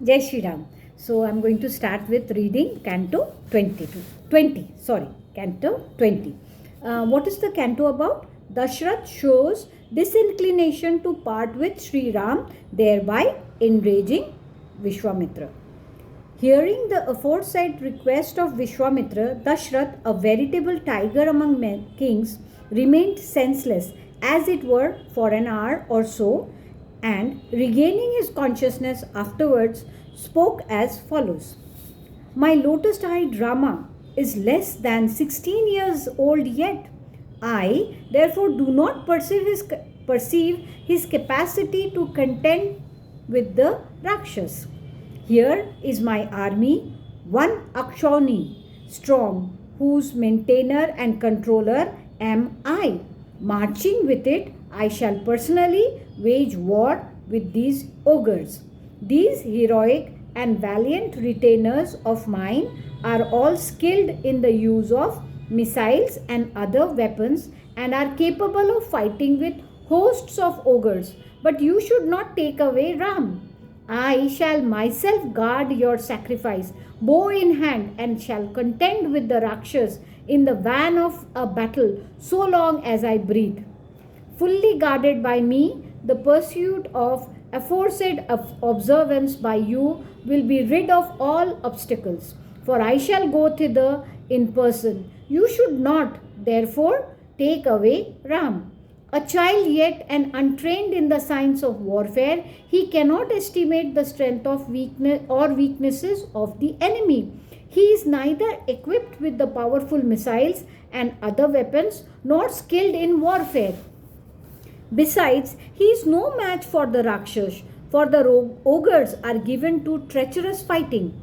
Jai Shri Ram. So I'm going to start with reading Canto 20. Canto 20. What is the canto about? Dashrath shows disinclination to part with Sri Ram, thereby enraging Vishwamitra. Hearing the aforesaid request of Vishwamitra, Dashrath, a veritable tiger among kings, remained senseless, as it were, for an hour or so, and regaining his consciousness afterwards, spoke as follows. My lotus-eyed Rama is less than 16 years old yet. I, therefore, do not perceive his capacity to contend with the Rakshas. Here is my army, one Akshoni, strong, whose maintainer and controller am I. Marching with it, I shall personally wage war with these ogres. These heroic and valiant retainers of mine are all skilled in the use of missiles and other weapons and are capable of fighting with hosts of ogres. But you should not take away Ram. I shall myself guard your sacrifice, bow in hand, and shall contend with the Rakshas in the van of a battle so long as I breathe. Fully guarded by me, the pursuit of aforesaid observance by you will be rid of all obstacles, for I shall go thither in person. You should not, therefore, take away Ram. A child yet and untrained in the science of warfare, he cannot estimate the strength of weaknesses of the enemy. He is neither equipped with the powerful missiles and other weapons nor skilled in warfare. Besides, he is no match for the Rakshas, for the ogres are given to treacherous fighting.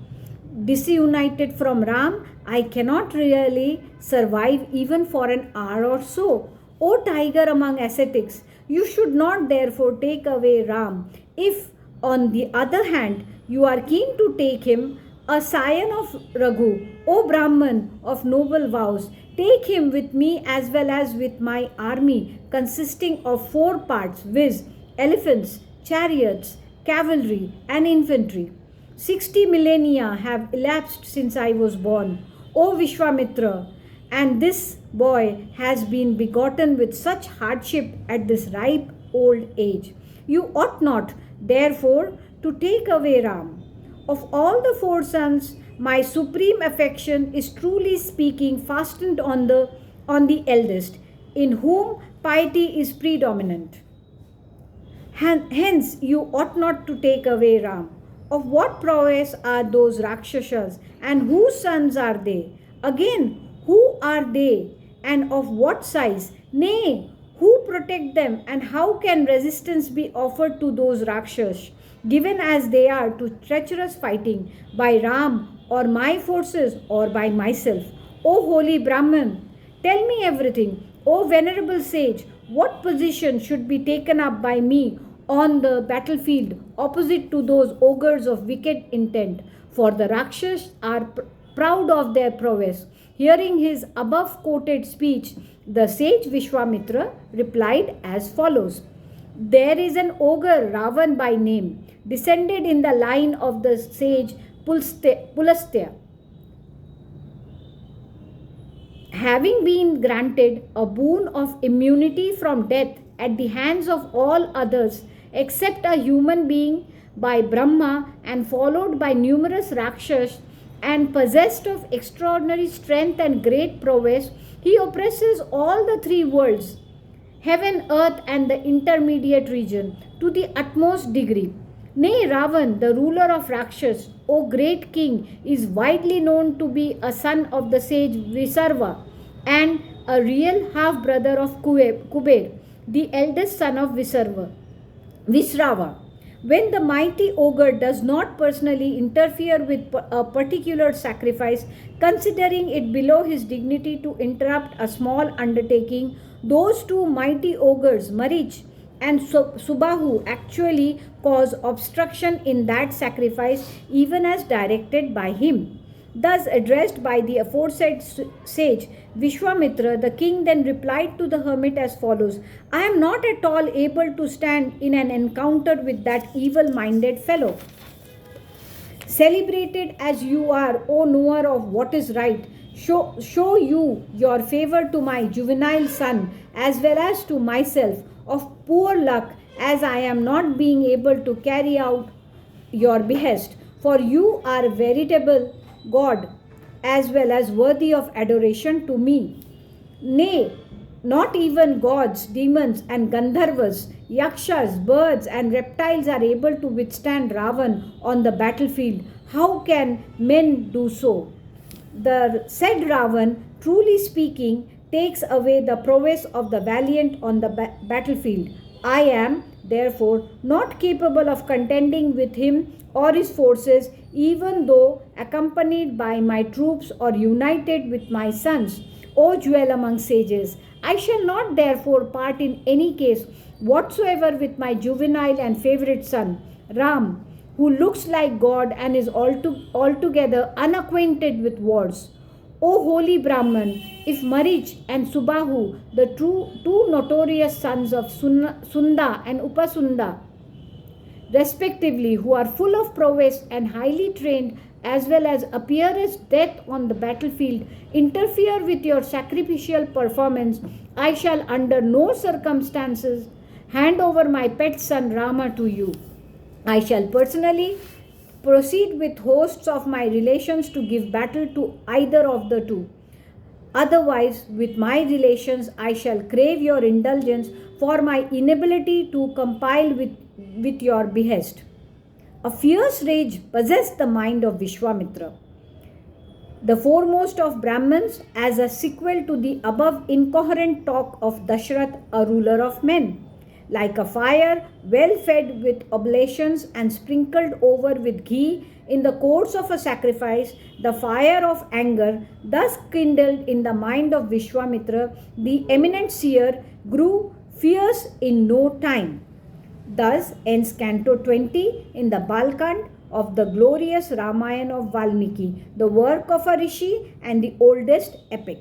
Disunited from Ram, I cannot really survive even for an hour or so. O tiger among ascetics, you should not therefore take away Ram. If, on the other hand, you are keen to take him, a scion of Raghu, O Brahman of noble vows, take him with me as well as with my army, consisting of 4 parts, viz., elephants, chariots, cavalry, and infantry. 60 millennia have elapsed since I was born, O Vishwamitra, and this boy has been begotten with such hardship at this ripe old age. You ought not, therefore, to take away Ram. Of all the 4 sons, my supreme affection is truly speaking fastened on the eldest, in whom piety is predominant. Hence, you ought not to take away Ram. Of what prowess are those Rakshasas, and whose sons are they? Again, who are they, and of what size? Nay, who protect them, and how can resistance be offered to those Rakshas, given as they are to treacherous fighting by Ram or my forces or by myself? O holy Brahman, tell me everything. O venerable sage, what position should be taken up by me on the battlefield opposite to those ogres of wicked intent? For the Rakshas are proud of their prowess. Hearing his above quoted speech, the sage Vishwamitra replied as follows. There is an ogre, Ravan by name, descended in the line of the sage Pulastya. Having been granted a boon of immunity from death at the hands of all others except a human being by Brahma, and followed by numerous Rakshas, and possessed of extraordinary strength and great prowess, he oppresses all the 3 worlds, heaven, earth, and the intermediate region, to the utmost degree. Nay, Ravan, the ruler of Rakshas, O great king, is widely known to be a son of the sage Visarva, and a real half-brother of Kuber, the eldest son of Visrava. When the mighty ogre does not personally interfere with a particular sacrifice, considering it below his dignity to interrupt a small undertaking, those 2 mighty ogres, Marich and Subahu, actually cause obstruction in that sacrifice, even as directed by him. Thus addressed by the aforesaid sage Vishwamitra, the king then replied to the hermit as follows. I am not at all able to stand in an encounter with that evil-minded fellow. Celebrated as you are, O knower of what is right, show you your favor to my juvenile son as well as to myself, of poor luck as I am not being able to carry out your behest. For you are veritable God as well as worthy of adoration to me. Nay, not even gods, demons, and Gandharvas, Yakshas, birds, and reptiles are able to withstand Ravan on the battlefield. How can men do so? The said Ravan, truly speaking, takes away the prowess of the valiant on the battlefield. I am, therefore, not capable of contending with him or his forces, even though accompanied by my troops or united with my sons. O dwell among sages, I shall not therefore part in any case whatsoever with my juvenile and favorite son, Ram, who looks like God and is altogether unacquainted with wars. O holy Brahman, if Marich and Subahu, the two notorious sons of Sunda and Upasunda, respectively, who are full of prowess and highly trained, as well as appear as death on the battlefield, interfere with your sacrificial performance, I shall under no circumstances hand over my pet son Rama to you. I shall personally proceed with hosts of my relations to give battle to either of the two. Otherwise, with my relations, I shall crave your indulgence for my inability to compile with your behest. A fierce rage possessed the mind of Vishwamitra, the foremost of Brahmins, as a sequel to the above incoherent talk of Dashrath, a ruler of men. Like a fire well fed with oblations and sprinkled over with ghee in the course of a sacrifice, the fire of anger, thus kindled in the mind of Vishwamitra, the eminent seer, grew fierce in no time. Thus ends Canto 20 in the Balakand of the glorious Ramayan of Valmiki, the work of a rishi and the oldest epic.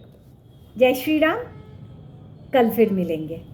Jai Shri Ram, कल फिर मिलेंगे.